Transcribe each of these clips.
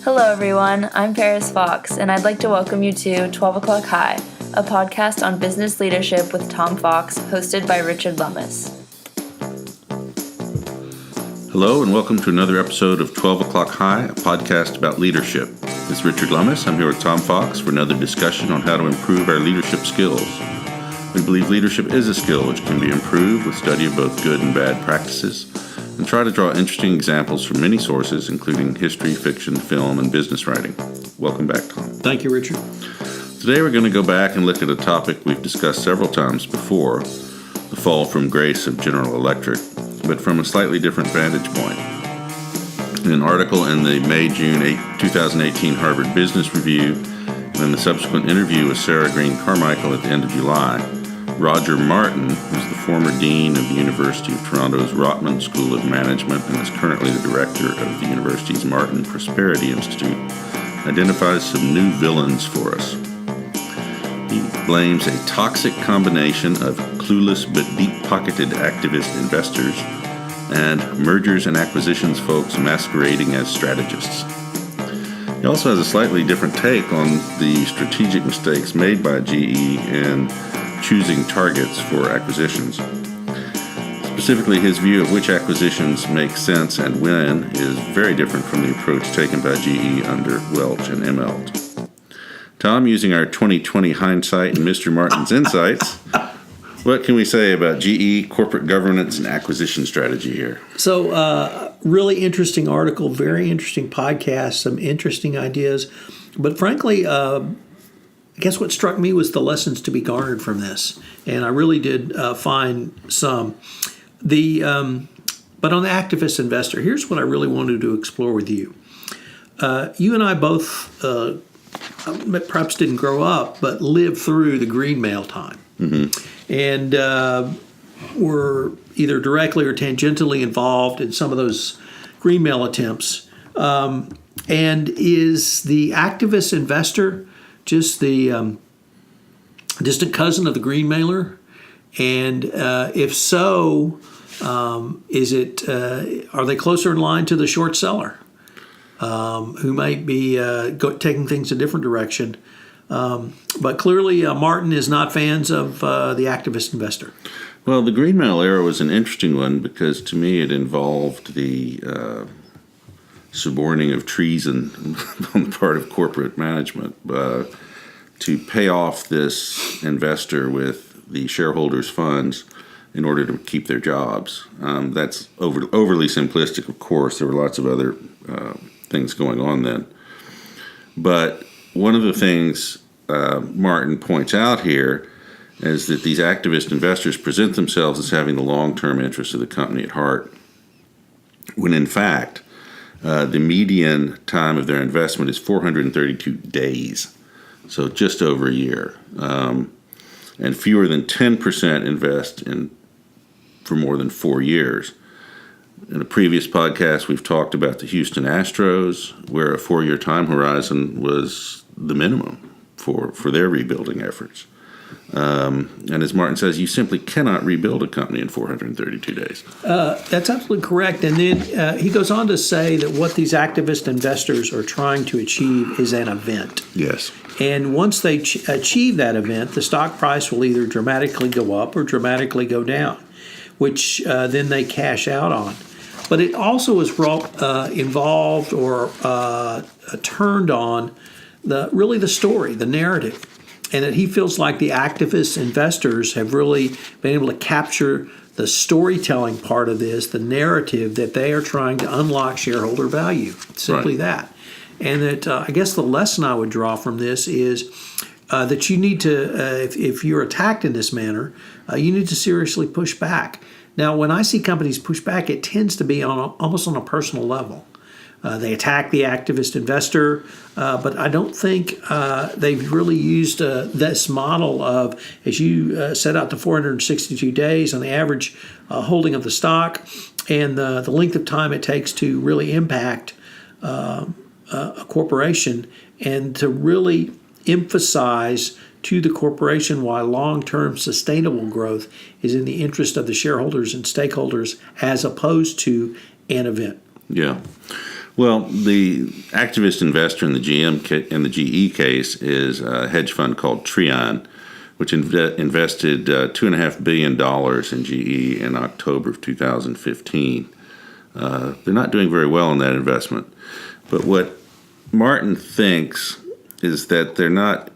Hello, everyone. I'm Paris Fox, and I'd like to welcome you to 12 O'Clock High, a podcast on business leadership with Tom Fox, hosted by Richard Lummis. Hello, and welcome to another episode of 12 O'Clock High, a podcast about leadership. This is Richard Lummis. I'm here with Tom Fox for another discussion on how to improve our leadership skills. We believe leadership is a skill which can be improved with study of both good and bad practices, and try to draw interesting examples from many sources, including history, fiction, film, and business writing. Welcome back, Tom. Thank you, Richard. Today we're going to go back and look at a topic we've discussed several times before, the fall from grace of General Electric, but from a slightly different vantage point. In an article in the May-June 2018 Harvard Business Review, and in the subsequent interview with Sarah Green Carmichael at the end of July, Roger Martin, who's the former dean of the University of Toronto's Rotman School of Management and is currently the director of the university's Martin Prosperity Institute, identifies some new villains for us. He blames a toxic combination of clueless but deep-pocketed activist investors and mergers and acquisitions folks masquerading as strategists. He also has a slightly different take on the strategic mistakes made by GE in choosing targets for acquisitions. Specifically, his view of which acquisitions make sense and when is very different from the approach taken by GE under Welch and Immelt. Tom, using our 2020 hindsight and Mr. Martin's insights, what can we say about GE corporate governance and acquisition strategy here? So, really interesting article, very interesting podcast, some interesting ideas. But frankly, I guess what struck me was the lessons to be garnered from this. And I really did find some. But on the activist investor, here's what I really wanted to explore with you. You and I both perhaps didn't grow up, but lived through the green mail time. Mm-hmm. And were either directly or tangentially involved in some of those green mail attempts. And is the activist investor just the distant cousin of the green mailer? And if so, is it are they closer in line to the short seller who might be taking things a different direction? But clearly, Martin is not fans of the activist investor. Well, the green mail era was an interesting one because to me it involved the suborning of treason on the part of corporate management to pay off this investor with the shareholders' funds in order to keep their jobs. That's overly simplistic, of course. There were lots of other things going on then. But one of the things Martin points out here is that these activist investors present themselves as having the long-term interests of the company at heart, when in fact, the median time of their investment is 432 days, so just over a year. And fewer than 10% invest for more than 4 years. In a previous podcast, we've talked about the Houston Astros, where a 4-year time horizon was the minimum for their rebuilding efforts. And as Martin says, you simply cannot rebuild a company in 432 days. That's absolutely correct. And then he goes on to say that what these activist investors are trying to achieve is an event. Yes. And once they achieve that event, the stock price will either dramatically go up or dramatically go down, which then they cash out on. But it also is involved or turned on the story, the narrative. And that he feels like the activist investors have really been able to capture the storytelling part of this, the narrative that they are trying to unlock shareholder value. Simply that. And that I guess the lesson I would draw from this is that you need to, if you're attacked in this manner, you need to seriously push back. Now, when I see companies push back, it tends to be almost on a personal level. They attack the activist investor, but I don't think they've really used this model of, as you set out to 462 days on the average holding of the stock and the length of time it takes to really impact a corporation and to really emphasize to the corporation why long-term sustainable growth is in the interest of the shareholders and stakeholders as opposed to an event. Yeah. Well, the activist investor in the in the GE case is a hedge fund called Trion, which invested $2.5 billion in GE in October of 2015. They're not doing very well in that investment. But what Martin thinks is that they're not,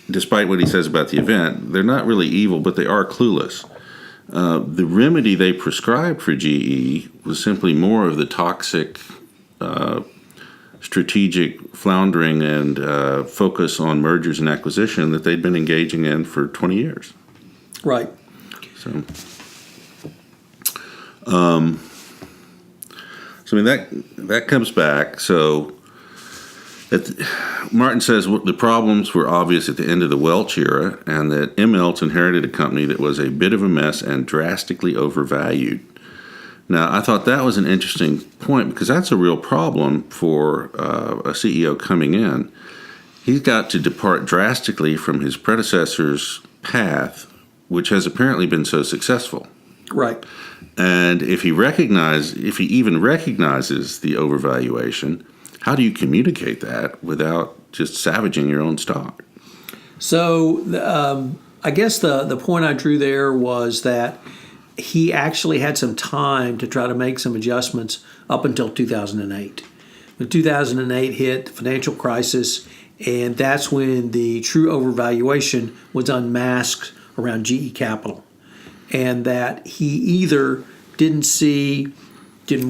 despite what he says about the event, they're not really evil, but they are clueless. The remedy they prescribed for GE was simply more of the toxic strategic floundering and focus on mergers and acquisition that they'd been engaging in for 20 years. Right. So I mean, that comes back. So Martin says the problems were obvious at the end of the Welch era, and that Immelt inherited a company that was a bit of a mess and drastically overvalued. Now, I thought that was an interesting point because that's a real problem for a CEO coming in. He's got to depart drastically from his predecessor's path, which has apparently been so successful. Right. And if he even recognizes the overvaluation, how do you communicate that without just savaging your own stock? So I guess the point I drew there was that he actually had some time to try to make some adjustments up until 2008. When 2008 hit, the financial crisis, and that's when the true overvaluation was unmasked around GE Capital. And that he either didn't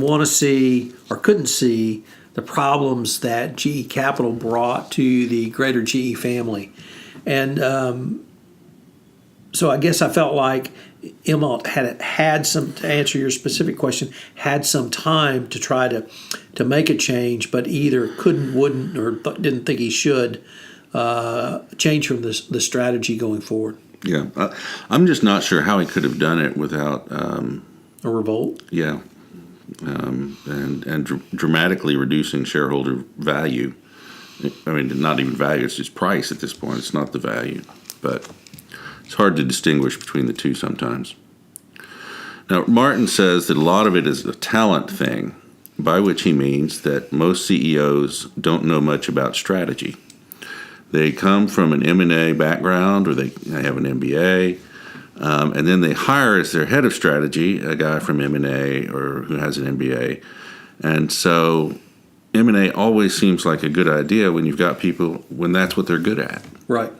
want to see, or couldn't see the problems that GE Capital brought to the greater GE family. And so I guess I felt like Immelt had some, to answer your specific question, had some time to try to make a change, but either couldn't, wouldn't, or didn't think he should change from the strategy going forward. Yeah, I'm just not sure how he could have done it without a revolt. Yeah, and dramatically reducing shareholder value. I mean, not even value; it's just price at this point. It's not the value, but it's hard to distinguish between the two sometimes. Now, Martin says that a lot of it is a talent thing, by which he means that most CEOs don't know much about strategy. They come from an M&A background, or they have an MBA, and then they hire as their head of strategy a guy from M&A or who has an MBA. And so M&A always seems like a good idea when you've got people, when that's what they're good at. Right.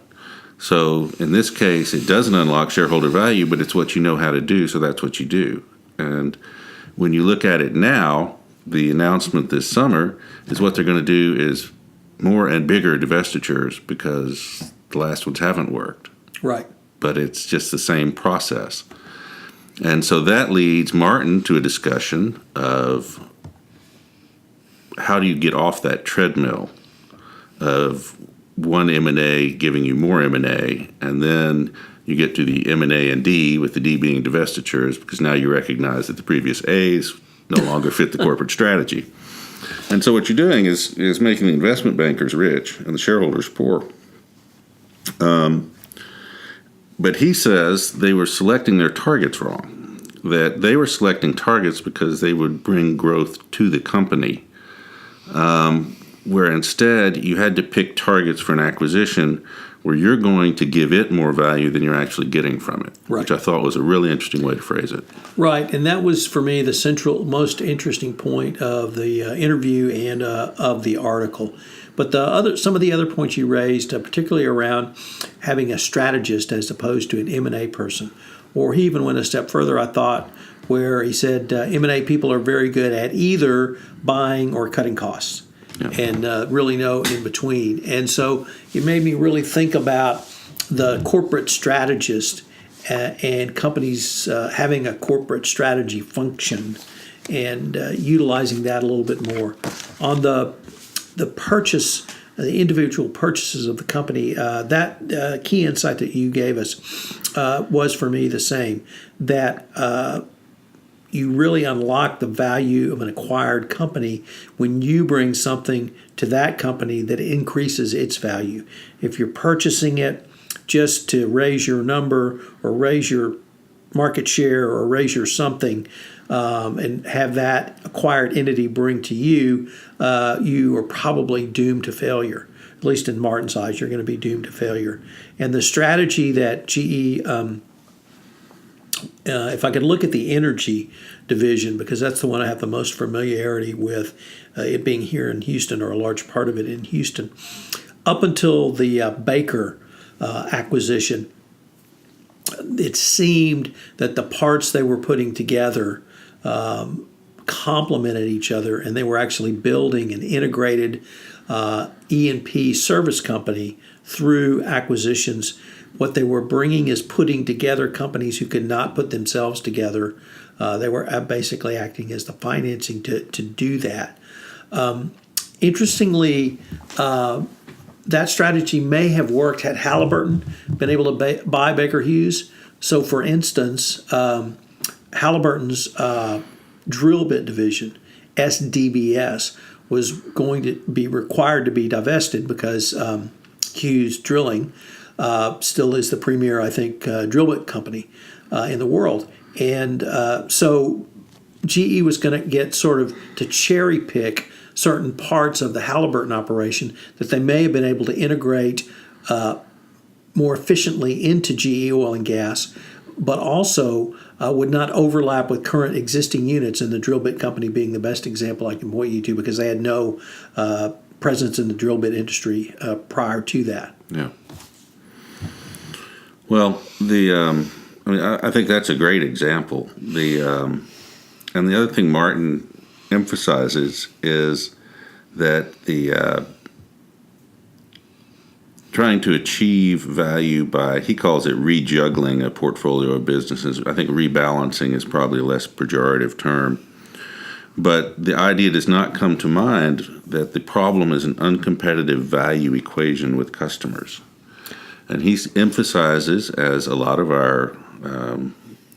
So in this case, it doesn't unlock shareholder value, but it's what you know how to do, so that's what you do. And when you look at it now, the announcement this summer is what they're going to do is more and bigger divestitures because the last ones haven't worked. Right. But it's just the same process. And so that leads Martin to a discussion of how do you get off that treadmill of one M&A giving you more M&A, and then you get to the M&A and D, with the D being divestitures, because now you recognize that the previous A's no longer fit the corporate strategy. And so what you're doing is making the investment bankers rich and the shareholders poor. But he says they were selecting their targets wrong, that they were selecting targets because they would bring growth to the company, where instead you had to pick targets for an acquisition where you're going to give it more value than you're actually getting from it, right. Which I thought was a really interesting way to phrase it. Right, and that was, for me, the central, most interesting point of the interview and of the article. But some of the other points you raised, particularly around having a strategist as opposed to an M&A person, or he even went a step further, I thought, where he said M&A people are very good at either buying or cutting costs. Yeah. And really no in between. And so it made me really think about the corporate strategist and companies having a corporate strategy function and utilizing that a little bit more. On the purchase, the individual purchases of the company, that key insight that you gave us was for me the same, that you really unlock the value of an acquired company when you bring something to that company that increases its value. If you're purchasing it just to raise your number or raise your market share or raise your something, and have that acquired entity bring to you, you are probably doomed to failure. At least in Martin's eyes, you're going to be doomed to failure. And the strategy that GE, if I could look at the energy division, because that's the one I have the most familiarity with, it being here in Houston, or a large part of it in Houston, up until the Baker acquisition, it seemed that the parts they were putting together complemented each other, and they were actually building an integrated E&P service company through acquisitions. What they were bringing is putting together companies who could not put themselves together. They were basically acting as the financing to do that. Interestingly, that strategy may have worked had Halliburton been able to buy Baker Hughes. So, for instance, Halliburton's drill bit division, SDBS, was going to be required to be divested because Hughes Drilling still is the premier, I think, drill bit company in the world. And so GE was going to get sort of to cherry pick certain parts of the Halliburton operation that they may have been able to integrate more efficiently into GE Oil and Gas, but also would not overlap with current existing units, and the drill bit company being the best example I can point you to, because they had no presence in the drill bit industry prior to that. Yeah. Well, I think that's a great example. And the other thing Martin emphasizes is that the trying to achieve value by, he calls it rejuggling a portfolio of businesses. I think rebalancing is probably a less pejorative term. But the idea does not come to mind that the problem is an uncompetitive value equation with customers. And he emphasizes, as a lot of our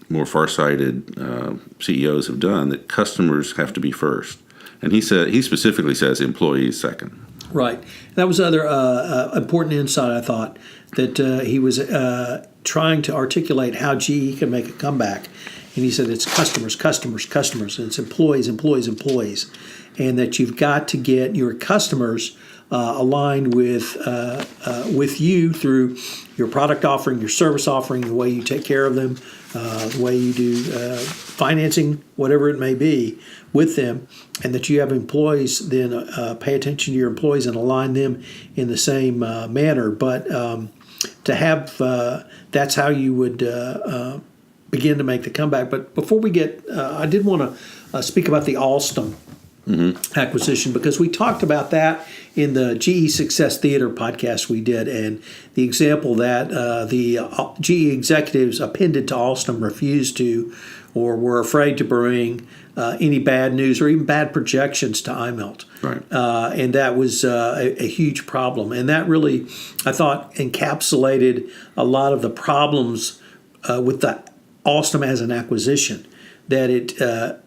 more farsighted CEOs have done, that customers have to be first. And he specifically says employees second. Right. That was other important insight, I thought, that he was trying to articulate how GE can make a comeback. And he said it's customers, customers, customers, and it's employees, employees, employees. And that you've got to get your customers aligned with you through your product offering, your service offering, the way you take care of them, the way you do financing, whatever it may be, with them, and that you have employees then pay attention to your employees and align them in the same manner. But to have that's how you would begin to make the comeback. But before we get, I did want to speak about the Alstom acquisition, because we talked about that in the GE Success Theater podcast we did, and the example that the GE executives appended to Alstom refused to, or were afraid to bring any bad news or even bad projections to iMelt. Right. And that was a huge problem. And that really, I thought, encapsulated a lot of the problems with the Alstom as an acquisition. That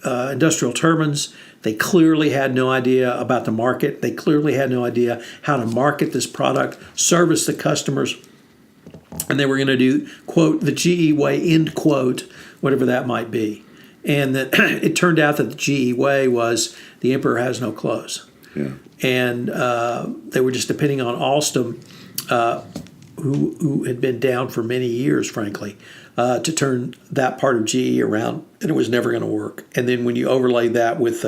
industrial turbines, they clearly had no idea about the market. They clearly had no idea how to market this product, service the customers. And they were going to do, quote, the GE way, end quote, whatever that might be. And that it turned out that the GE way was the emperor has no clothes. Yeah. And they were just depending on Alstom, who had been down for many years, frankly, to turn that part of GE around, and it was never going to work. And then when you overlay that with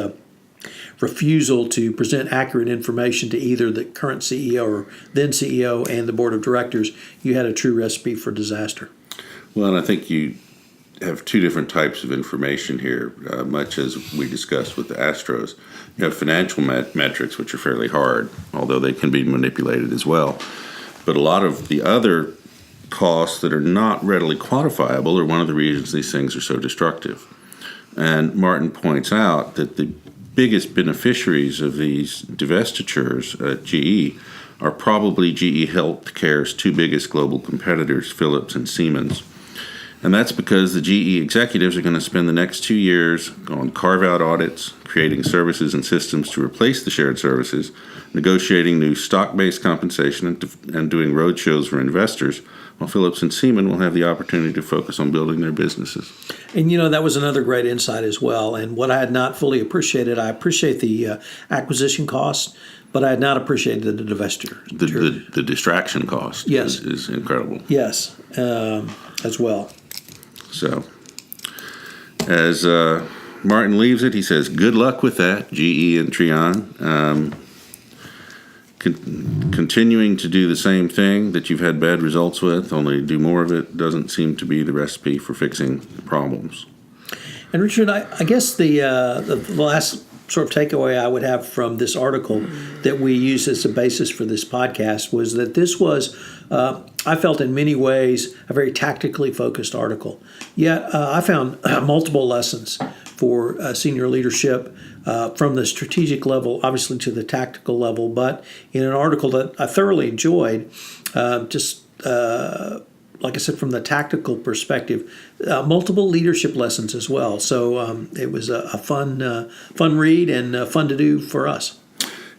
refusal to present accurate information to either the current CEO or then CEO and the board of directors, you had a true recipe for disaster. Well, and I think you have two different types of information here, much as we discussed with the Astros. You have financial metrics, which are fairly hard, although they can be manipulated as well. But a lot of the other costs that are not readily quantifiable are one of the reasons these things are so destructive. And Martin points out that the biggest beneficiaries of these divestitures at GE are probably GE Healthcare's two biggest global competitors, Philips and Siemens. And that's because the GE executives are going to spend the next 2 years on carve-out audits, creating services and systems to replace the shared services, negotiating new stock-based compensation, and doing roadshows for investors, while Phillips and Seaman will have the opportunity to focus on building their businesses. And that was another great insight as well. And what I had not fully appreciated, I appreciate the acquisition costs, but I had not appreciated the divestiture. The distraction cost is incredible. Yes, as well. So, as Martin leaves it, he says, good luck with that, GE and Treon. Continuing to do the same thing that you've had bad results with, only do more of it, doesn't seem to be the recipe for fixing problems. And Richard, I guess the last sort of takeaway I would have from this article that we use as a basis for this podcast was that this was, I felt in many ways, a very tactically focused article. Yet I found multiple lessons for senior leadership from the strategic level, obviously to the tactical level, but in an article that I thoroughly enjoyed, like I said, from the tactical perspective, multiple leadership lessons as well. So it was a fun read and fun to do for us.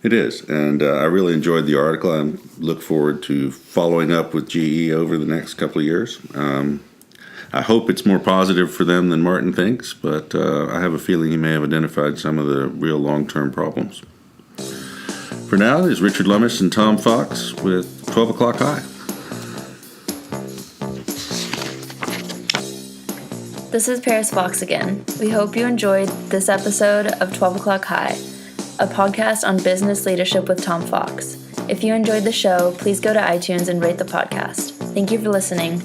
It is, and I really enjoyed the article. I look forward to following up with GE over the next couple of years. I hope it's more positive for them than Martin thinks, but I have a feeling he may have identified some of the real long-term problems. For now, there's Richard Lummis and Tom Fox with 12 O'Clock High. This is Paris Fox again. We hope you enjoyed this episode of 12 O'Clock High, a podcast on business leadership with Tom Fox. If you enjoyed the show, please go to iTunes and rate the podcast. Thank you for listening.